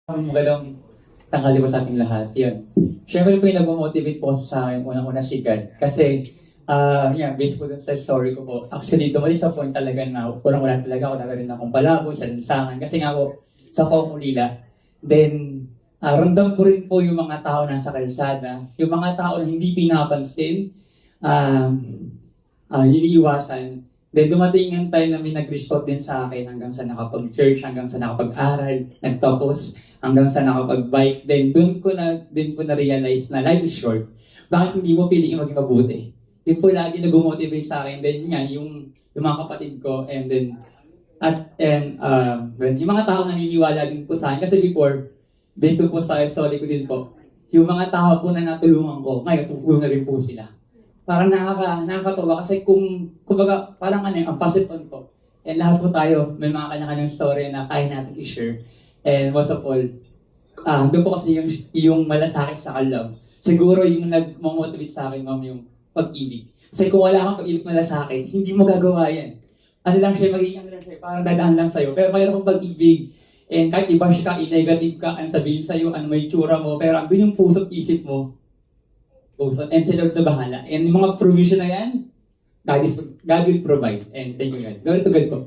Magandang tanghali po sa ating lahat. Yun. Siyempre po yung nag-motivate po sa akin, unang-una si God. Kasi, based po dun sa story ko po, actually, dumating sa point talaga na unang-una talaga ako nagkaroon akong palabo sa lansangan. Kasi nga po, sa Pangulila. Then, ramdam ko rin po yung mga tao nasa kalsada. Yung mga tao na hindi pinapansin, iniiwasan. Then dumating yung time na may nag-reach out din sa akin hanggang sa nakapag-church, hanggang sa nakapag-aral, nagtapos, hanggang sa nakapag-bike. Then doon ko na-realize na life is short. Bakit hindi mo piling maging mabuti? Yun po lagi nag-motivate sa akin. Then nga, yung mga kapatid ko, and then, yung mga tao naniniwala din po sa akin. Kasi before, based po sa story ko din po, yung mga tao po na natulungan ko, ngayon, tutulong na rin po sila. Parang nakakatawa kasi kumbaga, parang ang passive on po. And lahat po tayo, may mga kanya-kanyang story na kaya natin i-share. And most of all, doon po kasi yung malasakit sa love. Siguro yung nag-motivate sa akin, ma'am, yung pag-ibig. Kasi kung wala kang pag-ibig malasakit, hindi mo gagawa yan. Ano lang siya, parang dadaan lang sa'yo. Pero mayroon kang pag-ibig, and kahit i-bash ka, i-negative ka, ang sabihin sa'yo, ano may tsura mo, pero andun yung puso't isip mo, and sila na bahala. And yung mga provision na yan, God will provide. And thank you, God. Glory to God po.